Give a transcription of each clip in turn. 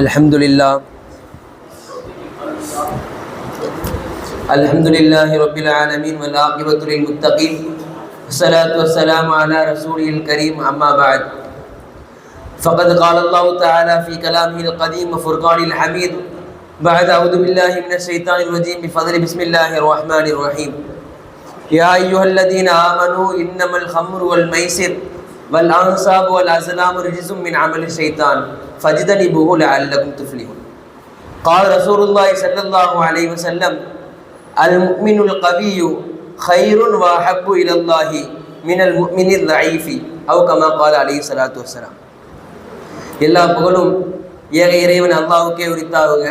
الحمد لله رب العالمين والعاقبة للمتقين والصلاة والسلام على رسوله الكريم أما بعد فقد قال الله تعالى في كلامه القديم وفرقان الحميد بعد أعوذ بالله من الشيطان الرجيم بفضل بسم الله الرحمن الرحيم يا أيها الذين آمنوا إنما الخمر والميسر والأنصاب والأزلام رجس من عمل الشيطان فاجتنبوه لعلكم تفلحون قال رسول الله صلى الله عليه وسلم المؤمن القوي خير وأحب إلى الله من المؤمن الضعيف أو كما قال عليه الصلاة والسلام. எல்லா புகழும் ஏக இறைவன் அல்லாஹ்வுக்கே உரித்தாகுக.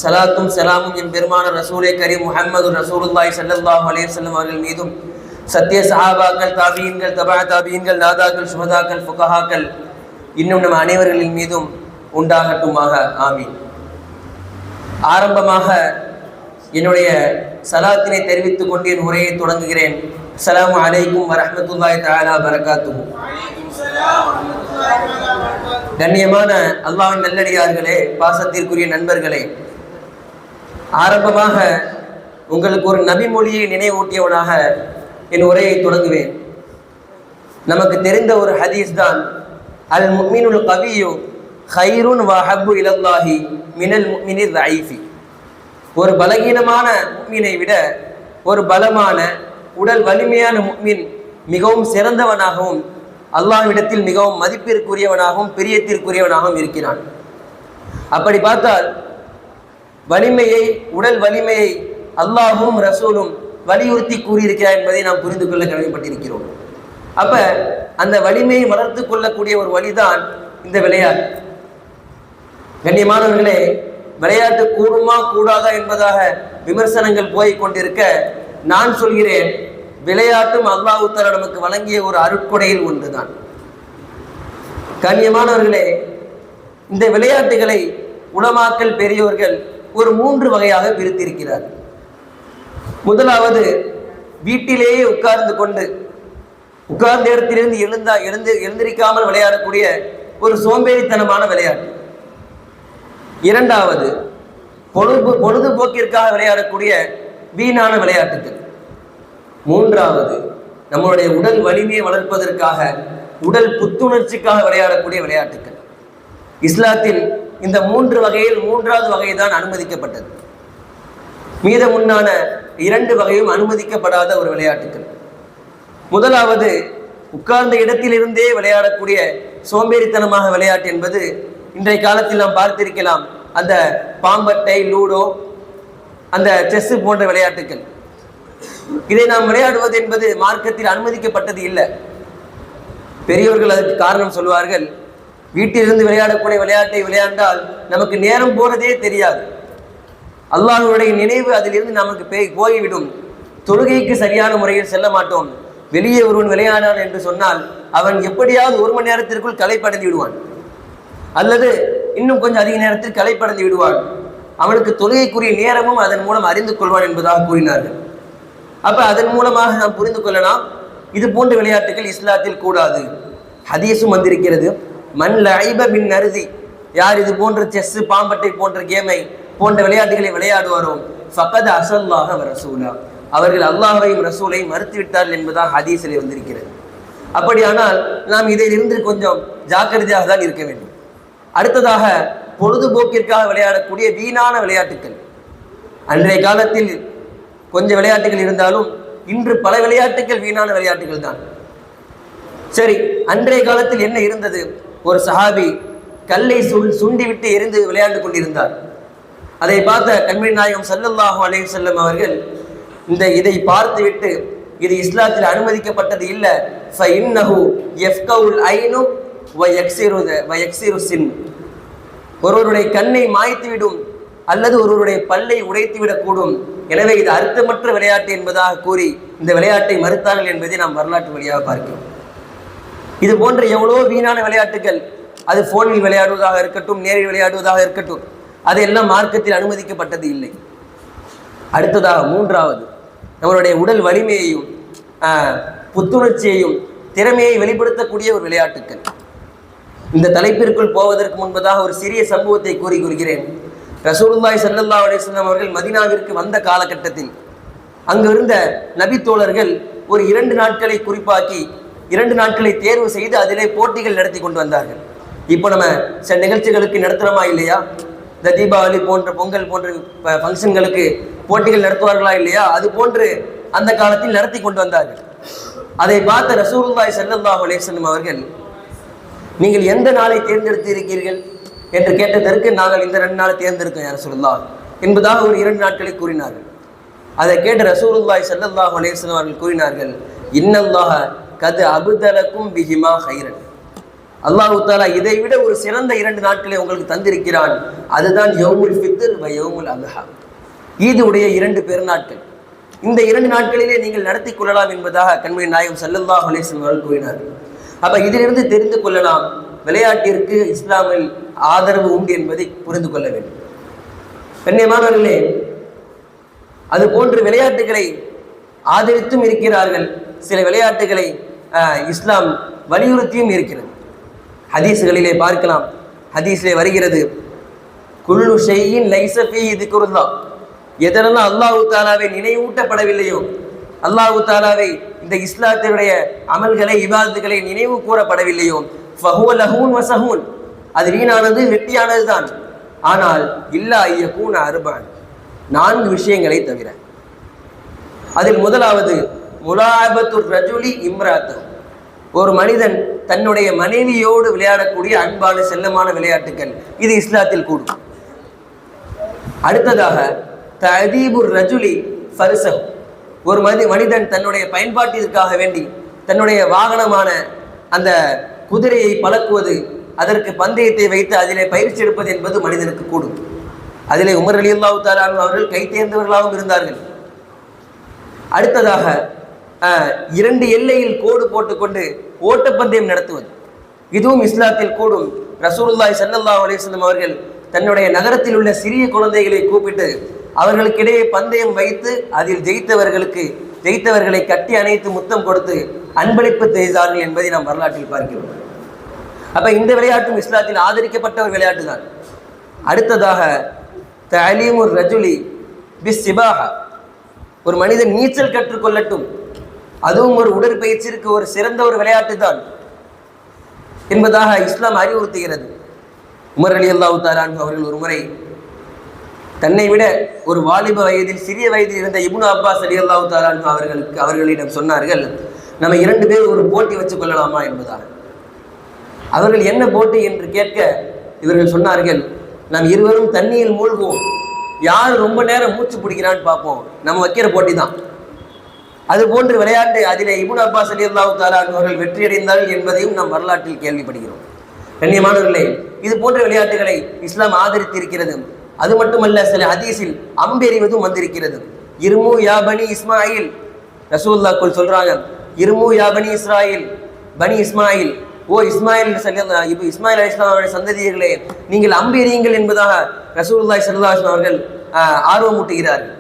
சலாத்தும் சலாமும் எம் பெருமான ரசூலே கரீம் முஹம்மது ரசூலுல்லாஹி ஸல்லல்லாஹு அலைஹி வஸல்லம் அவர்கள் மீதும் சத்திய சஹாபாக்கள், தாபீன்கள், தபா தாபீன்கள், நாதாக்கள், சுஹதாக்கள், ஃபுகஹாக்கள் இன்னும் நம் அனைவர்களின் மீதும் உண்டாகட்டுமாக. ஆமீன். ஆரம்பமாக என்னுடைய சலாத்தினை தெரிவித்துக் கொண்டு என் உரையை தொடங்குகிறேன். அஸ்ஸலாமு அலைக்கும் வரஹ்மத்துல்லாஹி தஆலா பரகாத்துஹு. கண்ணியமான அல்லாஹ்வின் நல்லடியார்களே, பாசத்திற்குரிய நண்பர்களே, ஆரம்பமாக உங்களுக்கு ஒரு நபி மொழியை நினைவூட்டியவனாக என் உரையை தொடங்குவேன். நமக்கு தெரிந்த ஒரு ஹதீஸ் தான் அல் முஃமினுல் கவியு ஹைருன் வஹப்பு இலல்லாஹி மினல் முஃமினிர் தைஃபி. ஒரு பலகீனமான முஃமினை விட ஒரு பலமான உடல் வலிமையான முஃமின் மிகவும் சிறந்தவனாகவும் அல்லாஹ்விடத்தில் மிகவும் மதிப்பிற்குரியவனாகவும் பிரியத்திற்குரியவனாகவும் இருக்கிறான். அப்படி பார்த்தால் வலிமையை, உடல் வலிமையை அல்லாஹும் ரசூலும் வலியுறுத்தி கூறியிருக்கிறார் என்பதை நாம் புரிந்து கொள்ள கடமைப்பட்டிருக்கிறோம். அப்ப அந்த வலிமையை வளர்த்து கொள்ளக்கூடிய ஒரு வழிதான் இந்த விளையாட்டு. கண்ணியமானவர்களே, விளையாட்டு கூடுமா கூடாதா என்பதாக விமர்சனங்கள் போய் கொண்டிருக்க நான் சொல்கிறேன், விளையாட்டும் அல்லாஹ் தஆலா நமக்கு வழங்கிய ஒரு அருட்கொடையில் ஒன்றுதான். கண்ணியமானவர்களே, இந்த விளையாட்டுகளை உலமாக்கள் பெரியோர்கள் ஒரு 3 வகையாக பிரித்திருக்கிறார். முதலாவது, வீட்டிலேயே உட்கார்ந்த இடத்திலிருந்து எழுந்திருக்காமல் விளையாடக்கூடிய ஒரு சோம்பேறித்தனமான விளையாட்டு. இரண்டாவது, பொழுதுபோக்கிற்காக விளையாடக்கூடிய வீணான விளையாட்டுகள். மூன்றாவது, நம்மளுடைய உடல் வலிமையை வளர்ப்பதற்காக, உடல் புத்துணர்ச்சிக்காக விளையாடக்கூடிய விளையாட்டுகள். இஸ்லாத்தில் இந்த 3 வகையில் 3வது வகை தான் அனுமதிக்கப்பட்டது. மீதமுன்னான 2 வகையும் அனுமதிக்கப்படாத ஒரு விளையாட்டுகள். முதலாவது, உட்கார்ந்த இடத்திலிருந்தே விளையாடக்கூடிய சோம்பேறித்தனமாக விளையாட்டு என்பது இன்றைய காலத்தில் நாம் பார்த்திருக்கலாம். அந்த பாம்பட்டை, லூடோ, அந்த செஸ் போன்ற விளையாட்டுகள். இதை நாம் விளையாடுவது என்பது மார்க்கத்தில் அனுமதிக்கப்பட்டது இல்லை. பெரியவர்கள் அதற்கு காரணம் சொல்வார்கள், வீட்டிலிருந்து விளையாடக்கூடிய விளையாட்டை விளையாண்டால் நமக்கு நேரம் போறதே தெரியாது, அல்லாஹ்வுடைய நினைவு அதிலிருந்து நமக்கு போய்விடும், தொழுகைக்கு சரியான முறையில் செல்ல மாட்டோம். வெளியே ஒருவன் விளையாடான் என்று சொன்னால் அவன் எப்படியாவது 1 மணி நேரத்திற்குள் களைப்படைந்து விடுவான், அல்லது இன்னும் கொஞ்சம் அதிக நேரத்தில் களைப்படைந்து விடுவான். அவனுக்கு தொழுகைக்குரிய நேரமும் அதன் மூலம் அறிந்து கொள்வான் என்பதாக கூறினார்கள். அப்ப அதன் மூலமாக நாம் புரிந்து கொள்ளலாம், இது போன்ற விளையாட்டுகள் இஸ்லாத்தில் கூடாது. ஹதீஸும் வந்திருக்கிறது, மன் லஐப பின் நர்தி, யார் இது போன்ற செஸ், பாம்பட்டை போன்ற கேமை போன்ற விளையாட்டுகளை விளையாடுவாரோ ஃபகத் அஸல்லாஹ வ ரசூலா, அவர்கள் அல்லாஹ்வையும் ரசூலையும் மறுத்துவிட்டார்கள் என்பதாக ஹதீஸிலே வந்திருக்கிறது. அப்படியானால் நாம் இதிலிருந்து கொஞ்சம் ஜாக்கிரதையாக தான் இருக்க வேண்டும். அடுத்ததாக, பொழுதுபோக்கிற்காக விளையாடக்கூடிய வீணான விளையாட்டுகள். அன்றைய காலத்தில் கொஞ்சம் விளையாட்டுகள் இருந்தாலும் இன்று பல விளையாட்டுகள் வீணான விளையாட்டுகள் தான். சரி, அன்றைய காலத்தில் என்ன இருந்தது? ஒரு சஹாபி கல்லை சுண்டிவிட்டு எரிந்து விளையாண்டு கொண்டிருந்தார். அதை பார்த்த கண்மணி நாயகம் ஸல்லல்லாஹு அலைஹி வஸல்லம் அவர்கள் இதை பார்த்துவிட்டு, இது இஸ்லாத்தில் அனுமதிக்கப்பட்டது இல்லை, ஃபஇன்னஹு யஃப்கவுல் ஐனு வ யக்ஸிரு சின், ஒருவருடைய கண்ணை மாய்த்துவிடும் அல்லது ஒருவருடைய பல்லை உடைத்துவிடக்கூடும், எனவே இது அர்த்தமற்ற விளையாட்டு என்பதாக கூறி இந்த விளையாட்டை மறுத்தார்கள் என்பதை நாம் வரலாற்று வழியாக பார்க்கிறோம். இது போன்ற எவ்வளோ வீணான விளையாட்டுகள், அது போனில் விளையாடுவதாக இருக்கட்டும், நேரில் விளையாடுவதாக இருக்கட்டும், அதெல்லாம் மார்க்கத்தில் அனுமதிக்கப்பட்டது இல்லை. அடுத்ததாக, மூன்றாவது, நம்மளுடைய உடல் வலிமையையும் புத்துணர்ச்சியையும் திறமையை வெளிப்படுத்தக்கூடிய ஒரு விளையாட்டுக்கள். இந்த தலைப்பிற்குள் போவதற்கு முன்பதாக ஒரு சிறிய சம்பவத்தை கூறிக்கொள்கிறேன். ரசூலுல்லாஹி ஸல்லல்லாஹு அலைஹி வஸல்லம் அவர்கள் மதீனாவிற்கு வந்த காலகட்டத்தில் அங்கு இருந்த நபி தோழர்கள் ஒரு 2 நாட்களை குறிப்பாக்கி 2 நாட்களை தேர்வு செய்து அதிலே போட்டிகள் நடத்தி கொண்டு வந்தார்கள். இப்போ நம்ம சில நிகழ்ச்சிகளுக்கு நடத்துகிறோமா இல்லையா? இந்த தீபாவளி போன்ற பொங்கல் போன்ற ஃபங்க்ஷன்களுக்கு போட்டிகள் நடத்துவார்களா இல்லையா? அது போன்று அந்த காலத்தில் நடத்தி கொண்டு வந்தார்கள். அதை பார்த்த ரசூலுல்லாஹி ஸல்லல்லாஹு அலைஹி வஸல்லம் அவர்கள், நீங்கள் எந்த நாளை தேர்ந்தெடுத்து இருக்கிறீர்கள் என்று கேட்டதற்கு, நாங்கள் இந்த 2 நாளை தேர்ந்தெடுத்தோம் யா ரசூலுல்லாஹ் என்பதாக ஒரு 2 நாட்களை கூறினார்கள். அதை கேட்ட ரசூலுல்லாஹி ஸல்லல்லாஹு அலைஹி வஸல்லம் அவர்கள் கூறினார்கள், இன்னல்லாஹ கத் அப்தலக்கும் பிஹிமா கைரன். அல்லாஹ் தஆலா இதை விட ஒரு சிறந்த 2 நாட்களை உங்களுக்கு தந்திருக்கிறான். அதுதான் யௌமுல் ஃபித்ர் வ யௌமுல் அத்ஹா, ஈதுடைய 2 பெருநாட்கள். இந்த 2 நாட்களிலே நீங்கள் நடத்தி கொள்ளலாம் என்பதாக கண்மணி நாயகம் ஸல்லல்லாஹு அலைஹி வஸல்லம் அவர்கள் கூறினார்கள். அப்ப இதிலிருந்து தெரிந்து கொள்ளலாம், விளையாட்டிற்கு இஸ்லாமில் ஆதரவு உண்டு என்பதை புரிந்து கொள்ள வேண்டும். கண்ணியமானவர்களே, அது போன்று விளையாட்டுகளை ஆதரித்தும் இருக்கிறார்கள், சில விளையாட்டுகளை இஸ்லாம் வலியுறுத்தியும் இருக்கிறது. ஹதீஸ்களிலே பார்க்கலாம். ஹதீஸிலே வருகிறது, குல்லு ஷைஇன் லைஸ ஃபீஹி திக்ருல்லாஹ், எதெல்லாம் அல்லாஹ் தஆலாவை நினைவூட்டப்படவில்லையோ, அல்லாஹ் தஆலாவை இந்த இஸ்லாத்தினுடைய அமல்களை இபாதத்துகளை நினைவு கூறப்படவில்லையோ, ஃபஹுவ லஹூன் வஸஹூன், அது வீணானது வெட்டியானது தான். ஆனால் இல்லா யகூன அர்பஅன், 4 விஷயங்களை தவிர. அதில் முதலாவது முலாஅபத்துர் ரஜுலி இம்ராத்தஹு, ஒரு மனிதன் தன்னுடைய மனைவியோடு விளையாடக்கூடிய அன்பான செல்லமான விளையாட்டுகள், இது இஸ்லாத்தில் கூடும். அடுத்ததாக தஅதீபுர் ரஜுலி ஃபர்ஸஹு, ஒரு மனிதன் தன்னுடைய பயன்பாட்டிற்காக வேண்டி தன்னுடைய வாகனமான அந்த குதிரையை பழக்குவது, அதற்கு பந்தயத்தை வைத்து அதிலே பயிற்சி எடுப்பது என்பது மனிதனுக்கு கூடும். அதிலே உமர் ரலியல்லாஹு தஆலா அவர்கள் கை தேர்ந்தவர்களாகவும் இருந்தார்கள். அடுத்ததாக 2 எல்லையில் கோடு போட்டுக்கொண்டு ஓட்டப்பந்தயம் நடத்துவது, இதுவும் இஸ்லாத்தில் கூடும். ரசூலுல்லாஹி ஸல்லல்லாஹு அலைஹி வஸல்லம் அவர்கள் தன்னுடைய நகரத்தில் உள்ள சிறிய குழந்தைகளை கூப்பிட்டு அவர்களுக்கிடையே பந்தயம் வைத்து அதில் ஜெயித்தவர்களை கட்டி அணைத்து முத்தம் கொடுத்து அன்பளிப்பு செய்தார்கள் என்பதை நாம் வரலாற்றில் பார்க்கிறோம். அப்ப இந்த விளையாட்டும் இஸ்லாத்தில் ஆதரிக்கப்பட்ட ஒரு விளையாட்டு தான். அடுத்ததாக தஅலீமுர் ரஜுலி பிஸ்ஸிபாஹா, ஒரு மனிதன் நீச்சல் கற்றுக்கொள்ளட்டும், அதுவும் ஒரு உடற்பயிற்சிற்கு ஒரு சிறந்த ஒரு விளையாட்டு தான் என்பதாக இஸ்லாம் அறிவுறுத்துகிறது. உமர் ரலியல்லாஹு தஆலா அவர்கள் ஒரு முறை தன்னை விட ஒரு வாலிப வயதில் சிறிய வயதில் இருந்த இப்னு அப்பாஸ் ரலியல்லாஹு தஆலா அவர்களிடம் சொன்னார்கள், நம்ம 2 பேர் ஒரு போட்டி வச்சு கொள்ளலாமா என்பதாக. அவர்கள் என்ன போட்டி என்று கேட்க இவர்கள் சொன்னார்கள், நாம் இருவரும் தண்ணியில் மூழ்குவோம், யார் ரொம்ப நேரம் மூச்சு பிடிக்கிறான்னு பார்ப்போம், நம்ம வைக்கிற போட்டி தான். அது போன்று விளையாட்டு அதிலே இப்னு அப்பாஸ் ரலியல்லாஹு தஆலா அவர்கள் வெற்றியடைந்தார்கள் என்பதையும் நாம் வரலாற்றில் கேள்விப்படுகிறோம். கண்ணியமானவர்களே, இது போன்ற விளையாட்டுகளை இஸ்லாம் ஆதரித்திருக்கிறது. அது மட்டுமல்ல, சில ஹதீஸில் அம்பெறிவதும் வந்திருக்கிறது. இருமு யா பனி இஸ்மாயில், ரசூலுல்லாஹ் சொல்றாங்க, இருமு யா பனி இஸ்ராயில், பனி இஸ்மாயில், ஓ இஸ்மாயில் அலைஹிஸ்ஸலாம் அவருடைய சந்ததியர்களே, நீங்கள் அம்பெறியுங்கள் என்பதாக ரசூலுல்லாஹி ஸல்லல்லாஹு அலைஹி வஸல்லம் அவர்கள் ஆர்வமூட்டுகிறார்கள்.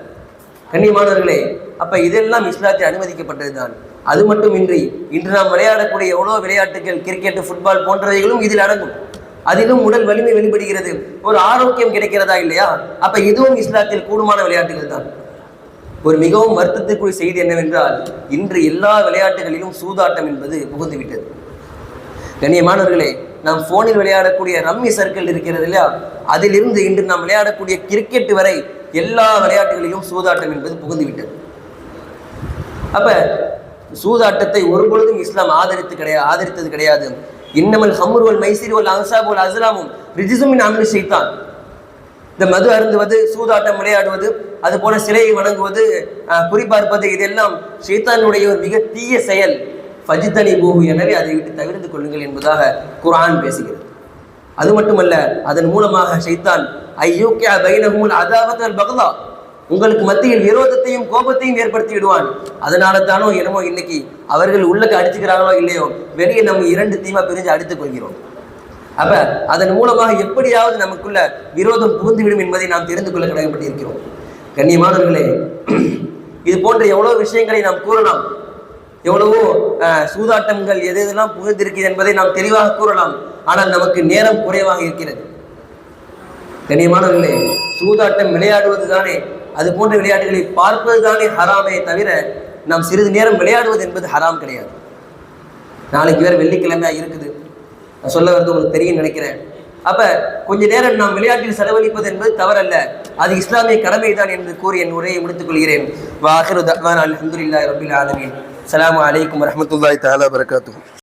கண்ணியமானவர்களே, அப்ப இதெல்லாம் இஸ்லாத்தில் அனுமதிக்கப்பட்டதுதான். அது மட்டுமின்றி இன்று நாம் விளையாடக்கூடிய எவ்வளோ விளையாட்டுகள், கிரிக்கெட், ஃபுட்பால் போன்றவைகளும் இதில் அடங்கும். அதிலும் உடல் வலிமை வெளிப்படுகிறது, ஒரு ஆரோக்கியம் கிடைக்கிறதா இல்லையா? அப்ப இதுவும் இஸ்லாத்தில் கூடுமான விளையாட்டுகள் தான். ஒரு மிகவும் வருத்தத்துக்குரிய செய்தி என்னவென்றால், இன்று எல்லா விளையாட்டுகளிலும் சூதாட்டம் என்பது புகுந்துவிட்டது. கண்ணியமானவர்களே, நாம் போனில் விளையாடக்கூடிய ரம்மி சர்க்கிள் இருக்கிறது இல்லையா, அதிலிருந்து இன்று நாம் விளையாடக்கூடிய கிரிக்கெட் வரை எல்லா விளையாட்டுகளிலும் சூதாட்டம் என்பது புகுந்துவிட்டது. அப்ப சூதாட்டத்தை ஒருபொழுதும் இஸ்லாம் ஆதரித்தது கிடையாது. இன்னமல் ஹம்ரு வல் மைசிர் வல் அன்சாப் வல் அஸ்லாமும் ரிஜ்ஸும் மின் அமலி ஷைத்தான். இந்த மது அருந்துவது, சூதாட்டம் விளையாடுவது, அது போல சிலையை வணங்குவது, குறிப்பார்ப்பது, இதெல்லாம் ஷைத்தானுடைய ஒரு மிக தீய செயல். ஃபஜ்தனிபூஹு, எனவே அதை விட்டு தவிர்த்து கொள்ளுங்கள் என்பதாக குர்ஆன் பேசுகிறது. அது மட்டுமல்ல, அதன் மூலமாக ஷைத்தான் ஐயூக்கிய பைனஹுல் அதாவத் வல் பக்தா, உங்களுக்கு மத்தியில் விரோதத்தையும் கோபத்தையும் ஏற்படுத்தி விடுவான். அதனால தானோ என்னமோ இன்னைக்கு அவர்கள் உள்ளக்கு அடிச்சுக்கிறாங்களோ இல்லையோ, வெளியே நம்ம 2 டீமா பிரிஞ்சு அடித்துக் கொள்கிறோம். அப்ப அதன் மூலமாக எப்படியாவது நமக்குள்ள விரோதம் புகுந்துவிடும் என்பதை நாம் தெரிந்து கொள்ள கடமைப்பட்டிருக்கிறோம். கண்ணியமானவர்களே, இது போன்ற எவ்வளவு விஷயங்களை நாம் கூறலாம். எவ்வளவோ சூதாட்டங்கள் எது எதெல்லாம் புகுந்திருக்கிறது என்பதை நாம் தெளிவாக கூறலாம். ஆனால் நமக்கு நேரம் குறைவாக இருக்கிறது. கண்ணியமானவர்களே, சூதாட்டம் விளையாடுவது தானே, அது போன்ற விளையாட்டுகளை பார்ப்பது தானே ஹராமே தவிர நாம் சிறிது நேரம் விளையாடுவது என்பது ஹராம் கிடையாது. நாளைக்கு வேற வெள்ளிக்கிழமையா இருக்குது, நான் சொல்ல வருது உங்களுக்கு தெரியும் நினைக்கிறேன். அப்ப கொஞ்ச நேரம் நாம் விளையாட்டில் செலவழிப்பது என்பது தவறல்ல, அது இஸ்லாமிய கடமைதான் என்று கூறி என் உரையை முடித்துக் கொள்கிறேன். வாஹிரு தஅவானா அல்ஹம்துலில்லாஹி ரப்பில் ஆலமீன். அஸ்ஸலாமு அலைக்கும் வரஹ்மத்துல்லாஹி தஆலா வபரகாத்துஹு.